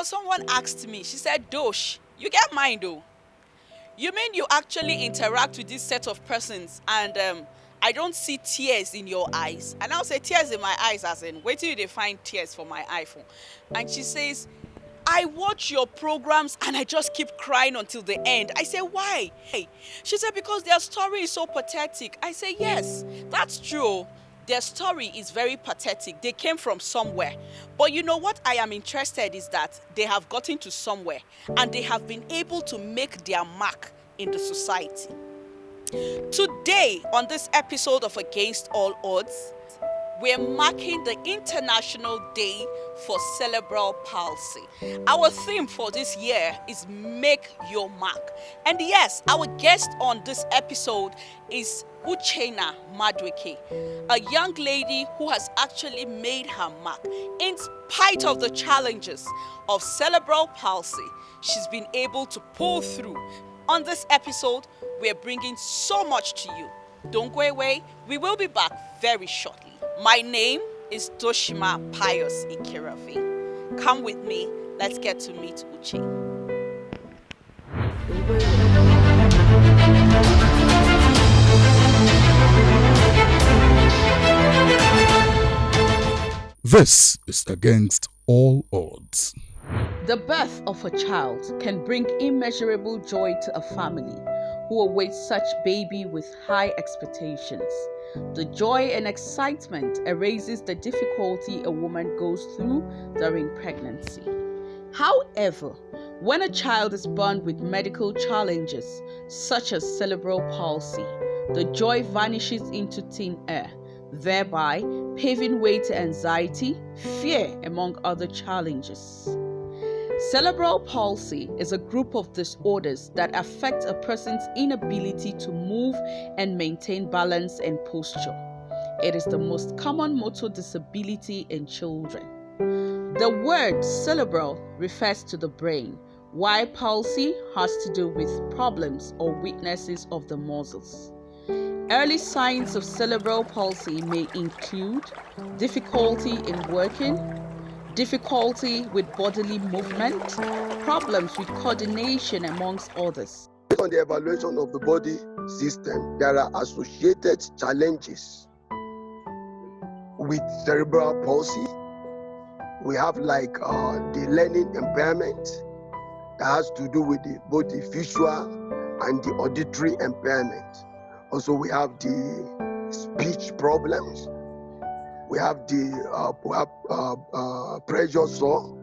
Someone asked me, she said, Dosh, you get mine though. You mean you actually interact with this set of persons and I don't see tears in your eyes? And I'll say tears in my eyes as in, wait till they find tears for my iPhone. And she says, I watch your programs and I just keep crying until the end. I say, why? She said, because their story is so pathetic. I say, yes, that's true. Their story is very pathetic. They came from somewhere. But you know what I am interested is that they have gotten to somewhere and they have been able to make their mark in the society. Today, on this episode of Against All Odds, we're marking the International Day for Cerebral Palsy. Our theme for this year is Make Your Mark. And yes, our guest on this episode is Uchenna Madweke, a young lady who has actually made her mark. In spite of the challenges of cerebral palsy, she's been able to pull through. On this episode, we're bringing so much to you. Don't go away. We will be back very shortly. My name is Doshima Pius Ikiravi. Come with me. Let's get to meet Uche. This is Against All Odds. The birth of a child can bring immeasurable joy to a family who awaits such baby with high expectations. The joy and excitement erases the difficulty a woman goes through during pregnancy. However, when a child is born with medical challenges such as cerebral palsy, the joy vanishes into thin air, thereby paving way to anxiety, fear, among other challenges. Cerebral palsy is a group of disorders that affect a person's inability to move and maintain balance and posture. It is the most common motor disability in children. The word cerebral refers to the brain, while palsy has to do with problems or weaknesses of the muscles. Early signs of cerebral palsy may include difficulty in working, difficulty with bodily movement, problems with coordination, amongst others. Based on the evaluation of the body system, there are associated challenges with cerebral palsy. We have the learning impairment that has to do with both the visual and the auditory impairment. Also, we have the speech problems. We have the pressure sore,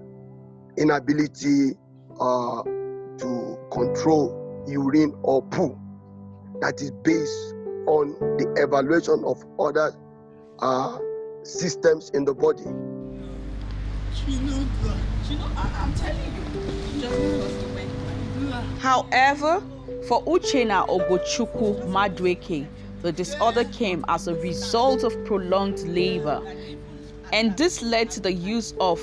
inability to control urine or poo. That is based on the evaluation of other systems in the body. I'm telling you. However, for Uchenna Ogochukwu Madweke, the disorder came as a result of prolonged labor, and this led to the use of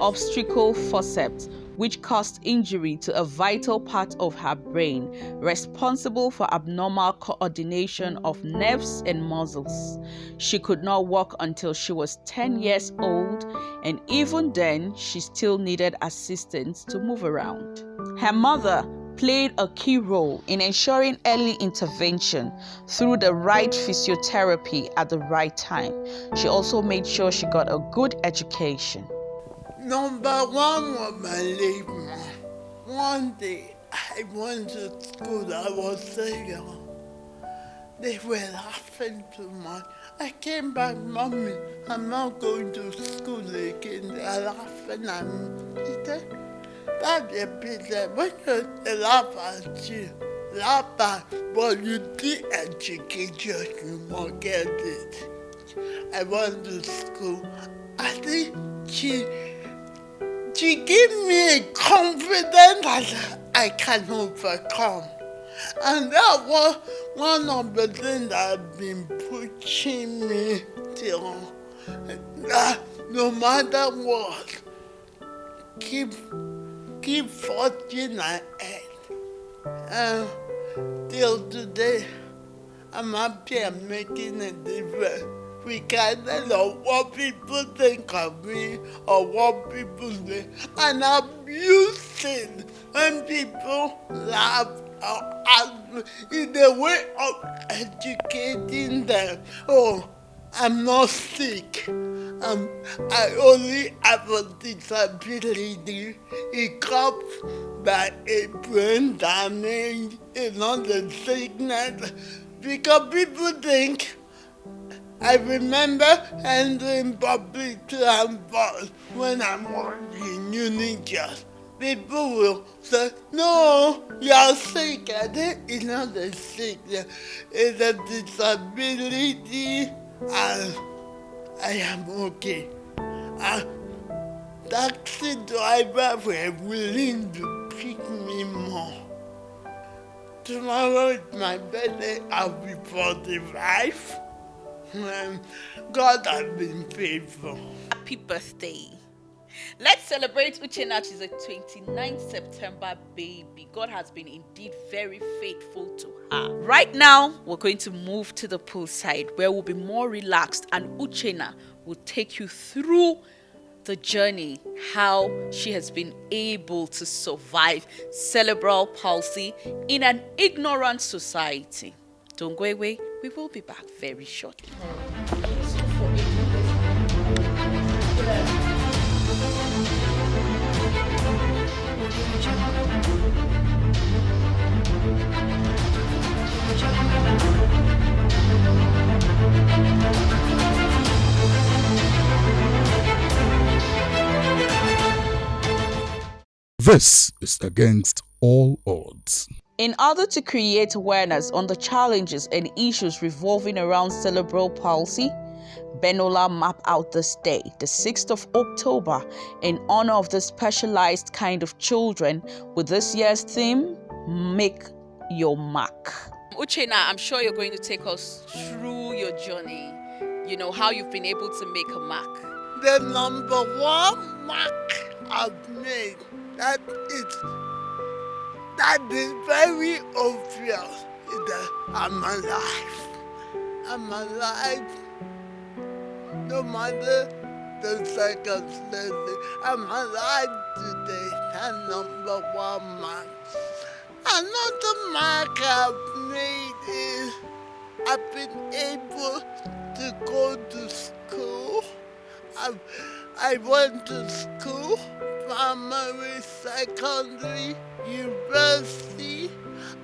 obstetrical forceps, which caused injury to a vital part of her brain, responsible for abnormal coordination of nerves and muscles. She could not walk until she was 10 years old, and even then, she still needed assistance to move around. Her mother played a key role in ensuring early intervention through the right physiotherapy at the right time. She also made sure she got a good education. Number one was my labor. One day I went to school, I was so young. They were laughing too much. I came back, Mommy, I'm not going to school again. They're laughing at me. She said, Daddy Peter, when they laugh at you, laugh at what you did education, you won't get it. I went to school. I think she gave me a confidence that I can overcome. And that was one of the things that have been pushing me till that no matter what, keep forging ahead. And till today, I'm happy I'm making a difference. Regardless of what people think of me or what people say. And I'm used it when people laugh or ask me in the way of educating them. Oh, I'm not sick. I only have a disability. It comes by a brain damage, it's not a sickness. Because people think, I remember entering public transport when I'm working in Unijust. People will say, no, you're sick. I think it's not a sickness, it's a disability, and I am okay. And taxi drivers were willing to pick me more. Tomorrow is my birthday, I'll be 45. God has been faithful. Happy birthday. Let's celebrate Uchenna. She's a 29th September baby. God has been indeed very faithful to her. Right now, we're going to move to the poolside where we'll be more relaxed and Uchenna will take you through the journey, how she has been able to survive cerebral palsy in an ignorant society. Don't go away. We will be back very shortly. This is Against All Odds. In order to create awareness on the challenges and issues revolving around cerebral palsy, Benola mapped out this day, the 6th of October, in honor of the specialized kind of children with this year's theme, Make Your Mark. Uchenna, I'm sure you're going to take us through your journey, how you've been able to make a mark. The number one mark I've made, that is very obvious, is that I'm alive. I'm alive. No matter the circumstances, I'm alive today. That number one mark. Another mark I've made is I've been able to go to school. I went to school, primary, secondary, university.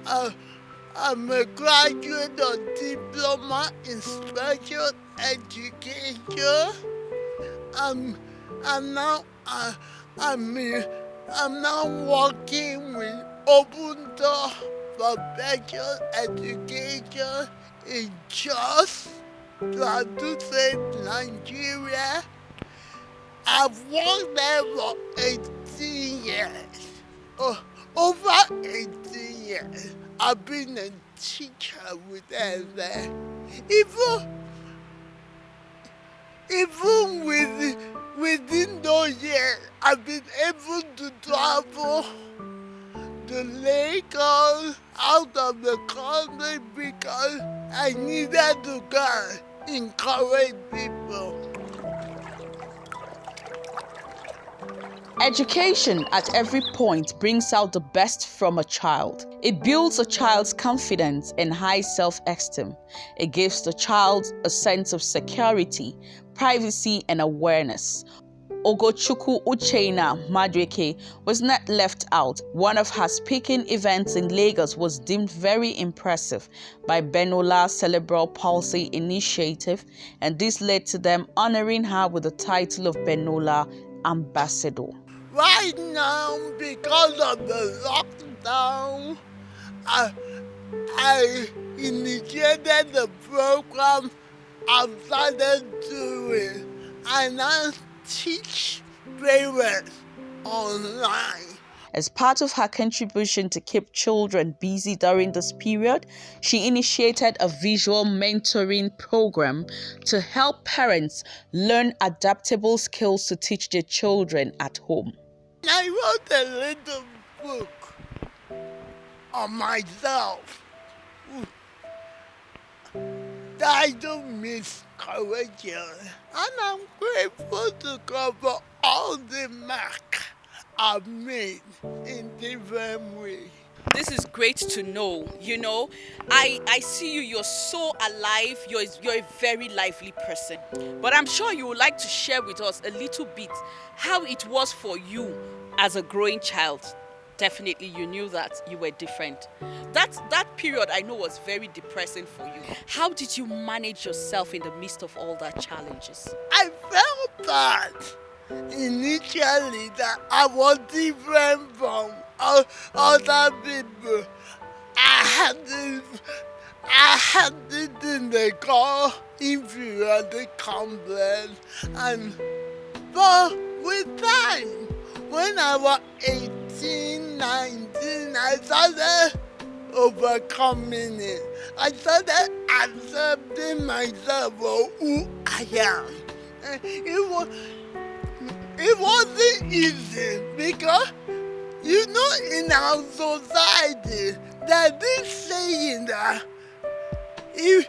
I'm a graduate of diploma in special education. I'm now working with Open Door for special education in Jos, Nigeria. I've worked there for 18 years. Over 18 years. I've been a teacher with them there. Even within those years, I've been able to travel to Lagos, out of the country, because I needed to go encourage people. Education at every point brings out the best from a child. It builds a child's confidence and high self-esteem. It gives the child a sense of security, privacy, and awareness. Ogochukwu Uchenna Madueke was not left out. One of her speaking events in Lagos was deemed very impressive by Benola Cerebral Palsy Initiative, and this led to them honoring her with the title of Benola Ambassador. Right now, because of the lockdown, I initiated the program I've started doing, and teach parents online. As part of her contribution to keep children busy during this period, she initiated a visual mentoring program to help parents learn adaptable skills to teach their children at home. I wrote a little book on myself titled Miss Courageous, and I'm grateful to cover all the mark I've made in different ways. This is great to know. You know, I see you, you're so alive, you're a very lively person. But I'm sure you would like to share with us a little bit how it was for you as a growing child. Definitely you knew that you were different. That period I know was very depressing for you. How did you manage yourself in the midst of all that challenges? I felt bad initially that I was different from other people. I had this thing they call inferiority complex, but with time, when I was 18, 19, I started overcoming it. I started accepting myself for who I am. And it wasn't easy because, you know, in our society, there's this saying that if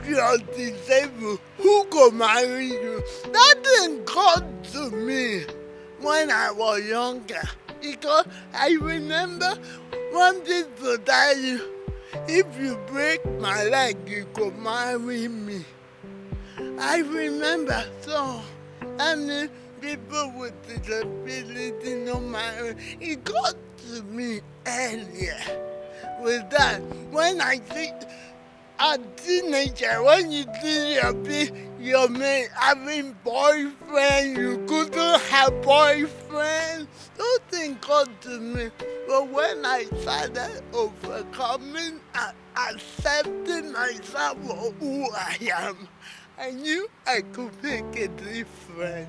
you're disabled, who could marry you? That didn't come to me when I was younger, because I remember one people tell you, if you break my leg, you could marry me. I remember, so many people with disability no matter. It got to me earlier with that. When I think a teenager, when you see your mate having boyfriend, you couldn't have boyfriend. Those things got to me. But when I started overcoming and accepting myself for who I am, I knew I could make a difference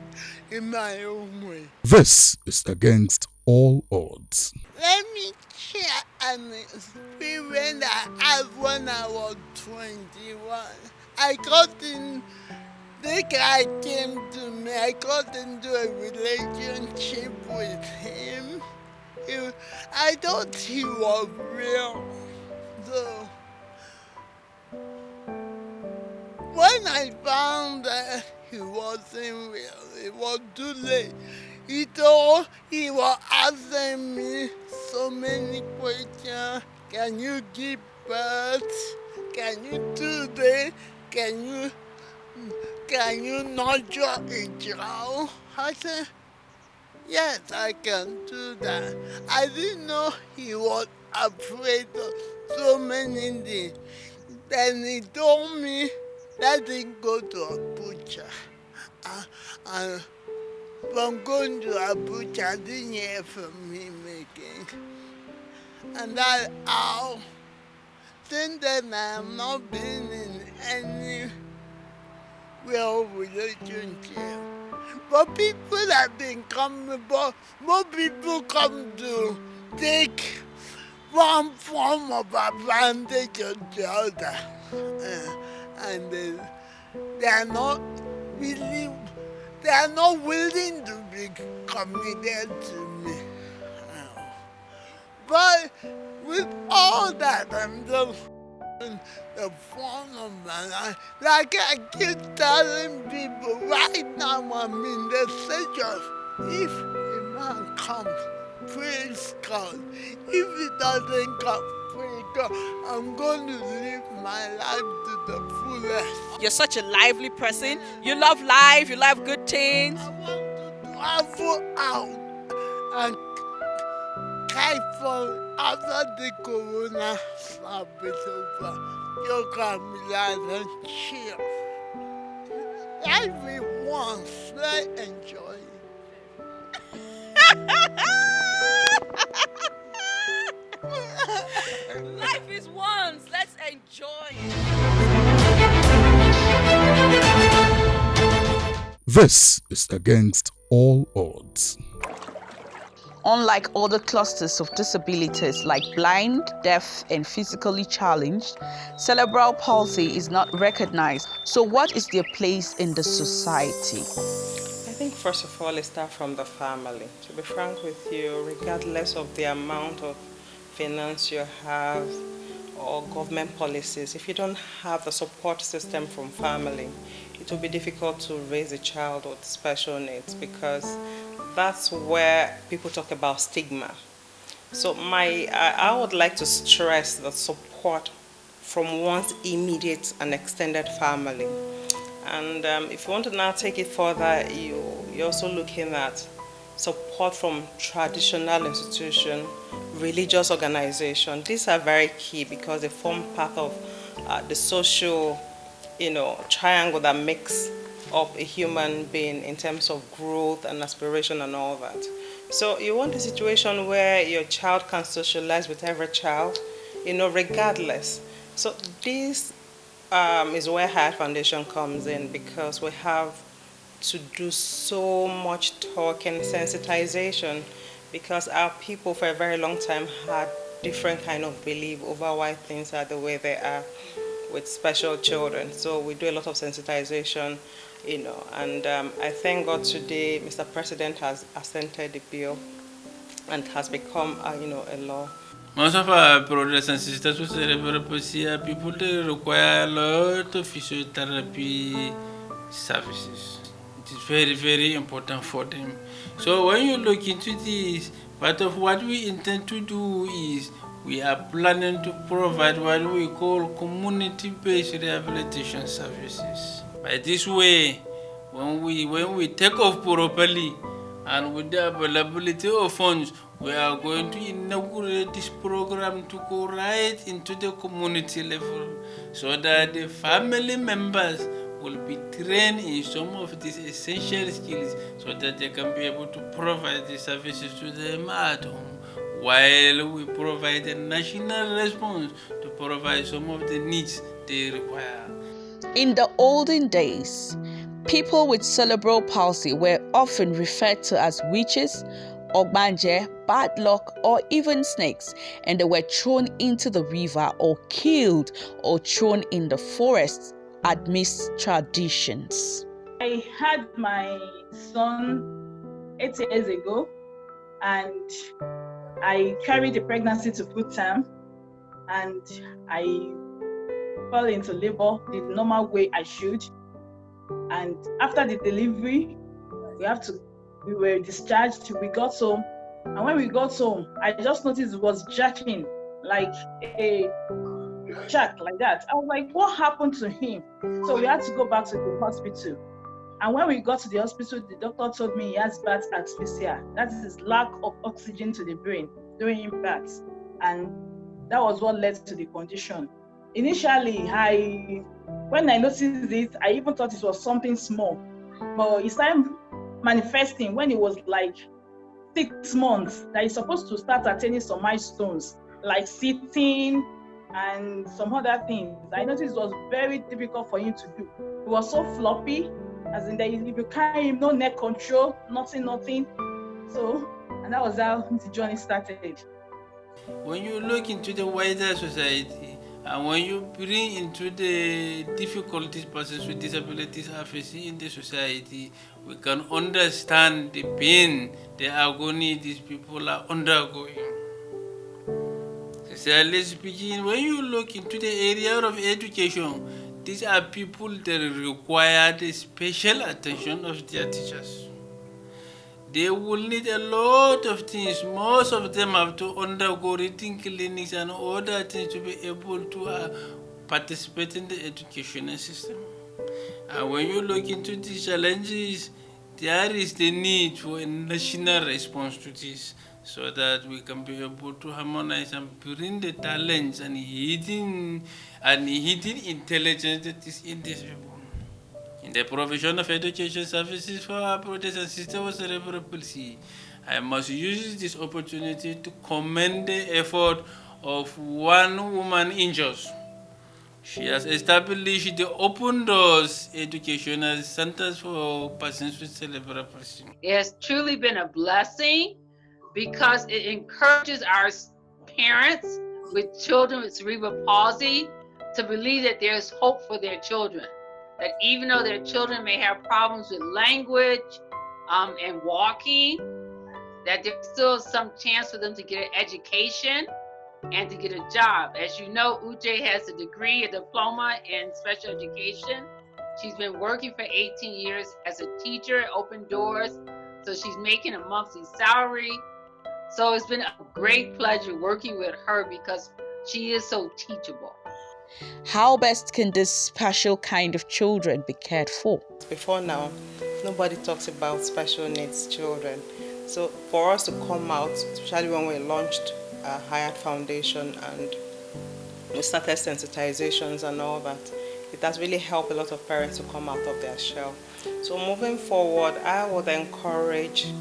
in my own way. This is Against All Odds. Let me share an experience I had when I was 21. The guy came to me, I got into a relationship with him. I thought he was real. So, when I found that he wasn't real, it was too late. He was asking me so many questions. Can you give birth? Can you do this? Can you nurture a child? I said, yes, I can do that. I didn't know he was afraid of so many things. Then he told me, let him go to Abuja. And from going to Abuja, I didn't hear from him again. And that's how, since then I have not been in any real relationship. But people have been coming, but more people come to take one form of advantage of the other. And they are not willing to be committed to me. But with all that, I'm just the fun of my life. Like I keep telling people, right now I'm in the stage of, if a man comes, praise God. If he doesn't come, praise God. I'm going to live my life to the fullest. You're such a lively person. You love life, you love good things. I want to travel out and for after the corona slap is over, you can relax and chill. Life is once, let's enjoy it. Life is once, let's enjoy it. This is against all odds. Unlike other clusters of disabilities like blind, deaf, and physically challenged, cerebral palsy is not recognized. So what is their place in the society? I think first of all, it starts from the family. To be frank with you, regardless of the amount of finance you have or government policies, if you don't have the support system from family, it will be difficult to raise a child with special needs, because that's where people talk about stigma. So I would like to stress the support from one's immediate and extended family. And if you want to now take it further, you're also looking at support from traditional institution, religious organization. These are very key because they form part of the social, triangle that makes up a human being in terms of growth and aspiration and all that. So you want a situation where your child can socialize with every child, regardless. So this is where Higher Foundation comes in, because we have to do so much talk and sensitization, because our people for a very long time had different kind of belief over why things are the way they are with special children. So we do a lot of sensitization, and I thank God today Mr. President has assented the bill and has become, a law. Most of our brothers and sisters with cerebral palsy are people that require a lot of physiotherapy services. It is very, very important for them. So when you look into this, part of what we intend to do is we are planning to provide what we call community-based rehabilitation services. By this way, when we take off properly and with the availability of funds, we are going to inaugurate this program to go right into the community level, so that the family members will be trained in some of these essential skills, so that they can be able to provide the services to them at home, while we provide a national response to provide some of the needs they require. In the olden days, people with cerebral palsy were often referred to as witches, ogbanje, bad luck, or even snakes, and they were thrown into the river or killed or thrown in the forest amidst traditions. I had my son 8 years ago, and I carried the pregnancy to full term, and I fell into labor the normal way I should. And after the delivery, we were discharged. We got home, and when we got home, I just noticed it was jerking like a jack like that. I was like, what happened to him? So we had to go back to the hospital. And when we got to the hospital, the doctor told me he has birth asphyxia. That is lack of oxygen to the brain during birth. And that was what led to the condition. Initially, when I noticed it, I even thought it was something small. But it started manifesting when it was like 6 months, that he's supposed to start attaining some milestones, like sitting and some other things. I noticed it was very difficult for him to do. He was so floppy, as in that if you carry him, no neck control, nothing. So, and that was how the journey started. When you look into the wider society, and when you bring into the difficulties persons with disabilities are facing in the society, we can understand the pain, the agony these people are undergoing. Sincerely speaking, when you look into the area of education, these are people that require the special attention of their teachers. They will need a lot of things. Most of them have to undergo reading clinics and other things to be able to participate in the educational system. And when you look into these challenges, there is the need for a national response to this, so that we can be able to harmonize and bring the talents and hidden intelligence that is in these people. In the provision of education services for our brothers and sisters with cerebral palsy, I must use this opportunity to commend the effort of one woman in Jos. She has established the Open Doors Educational Centers for persons with cerebral palsy. It has truly been a blessing because it encourages our parents with children with cerebral palsy to believe that there's hope for their children. That even though their children may have problems with language and walking, that there's still some chance for them to get an education and to get a job. As you know, Uche has a degree, a diploma in special education. She's been working for 18 years as a teacher at Open Doors, so she's making a monthly salary. So it's been a great pleasure working with her because she is so teachable. How best can this special kind of children be cared for? Before now, nobody talks about special needs children. So for us to come out, especially when we launched Hyatt Foundation and we started sensitizations and all that, it has really helped a lot of parents to come out of their shell. So moving forward, I would encourage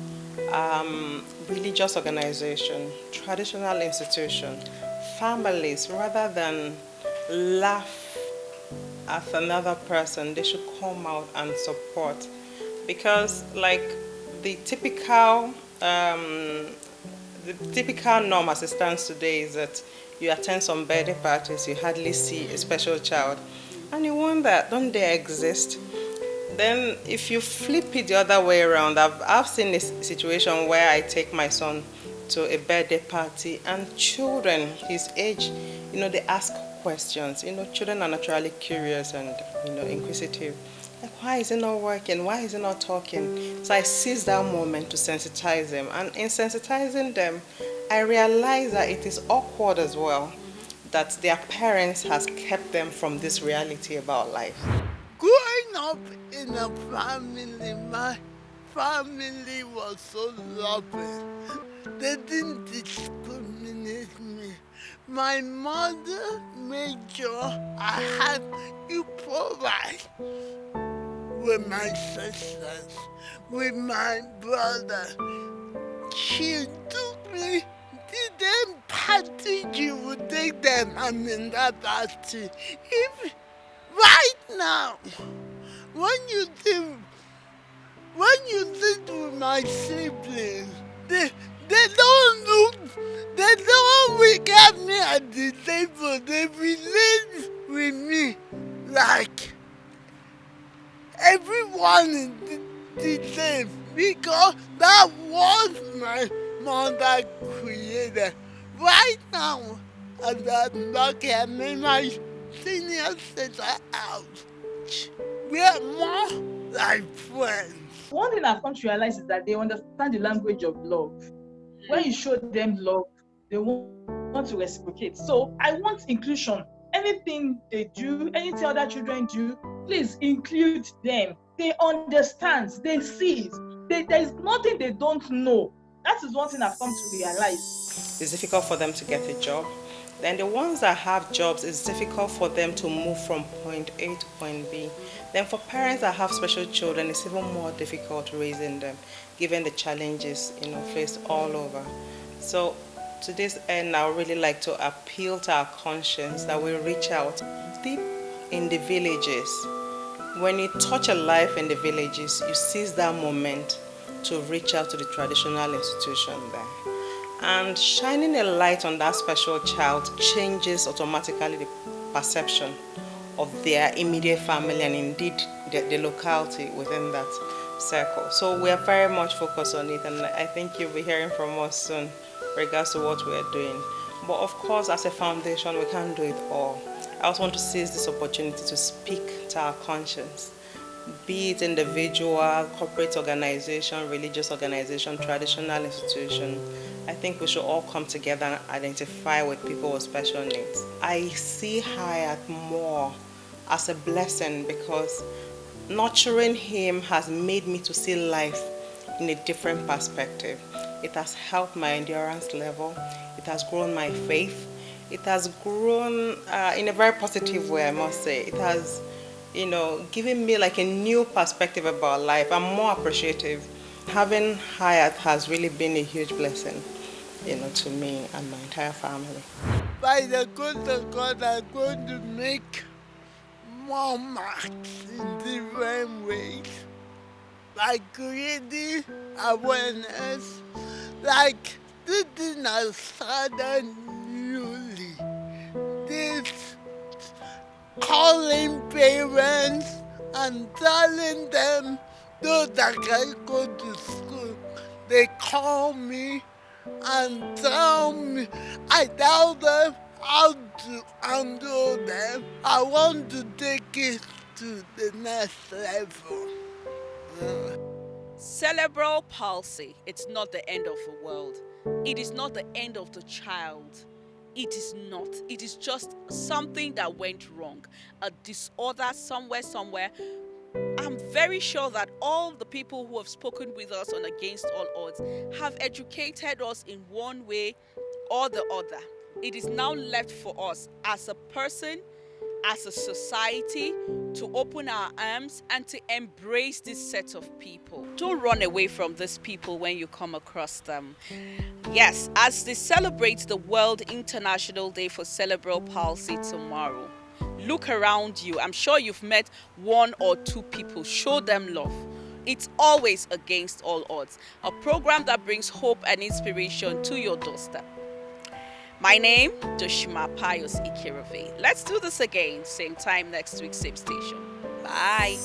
religious organization, traditional institution, families, rather than laugh at another person, they should come out and support. Because like the typical norm as it stands today is that you attend some birthday parties, you hardly see a special child, and you wonder, don't they exist? Then if you flip it the other way around, I've seen a situation where I take my son to a birthday party and children his age, they ask questions. Children are naturally curious and, inquisitive. Like, why is it not working? Why is it not talking? So I seize that moment to sensitize them. And in sensitizing them, I realize that it is awkward as well, that their parents has kept them from this reality about life. Growing up in a family, my family was so loving. They didn't discriminate me. My mother made sure I had equal rights with my sisters, with my brother. She took me to them party, she would take them. I'm in that party. If right now, when you sit with my siblings, they don't look at me at the table. They relate with me like everyone is the same, because that was my mother created. Right now, as I'm lucky, I made my senior sister out. We are more like friends. One thing I've come to realize is that they understand the language of love. When you show them love, they want to reciprocate. So I want inclusion. Anything they do, anything other children do, please include them. They understand, they see it. There is nothing they don't know. That is one thing I've come to realize. It's difficult for them to get a job. Then the ones that have jobs, it's difficult for them to move from point A to point B. Then for parents that have special children, it's even more difficult raising them, given the challenges faced all over. So to this end, I would really like to appeal to our conscience that we reach out deep in the villages. When you touch a life in the villages, you seize that moment to reach out to the traditional institution there. And shining a light on that special child changes automatically the perception of their immediate family and indeed the locality within that circle. So we are very much focused on it, and I think you'll be hearing from us soon regards to what we are doing. But of course, as a foundation, we can't do it all. I also want to seize this opportunity to speak to our conscience, be it individual, corporate organization, religious organization, traditional institution. I think we should all come together and identify with people with special needs. I see Hyatt more as a blessing because nurturing him has made me to see life in a different perspective. It has helped my endurance level. It has grown my faith. It has grown in a very positive way, I must say. It has, given me like a new perspective about life. I'm more appreciative. Having Hyatt has really been a huge blessing, to me and my entire family. By the grace of God, I'm going to make more marks in different ways, like creating awareness, like this thing has started newly. This calling parents and telling them those that can go to school, they call me and tell me, I tell them how to handle them. I want to take it to the next level. Cerebral palsy, it's not the end of the world. It is not the end of the child. It is not. It is just something that went wrong. A disorder somewhere. I'm very sure that all the people who have spoken with us on Against All Odds have educated us in one way or the other. It is now left for us as a person, as a society, to open our arms and to embrace this set of people. Don't run away from these people when you come across them. Yes, as they celebrate the World International Day for Cerebral Palsy tomorrow, look around you. I'm sure you've met one or two people. Show them love. It's always Against All Odds, a program that brings hope and inspiration to your doorstep. My name, Doshima Pius Ikirove. Let's do this again, same time next week, same station. Bye.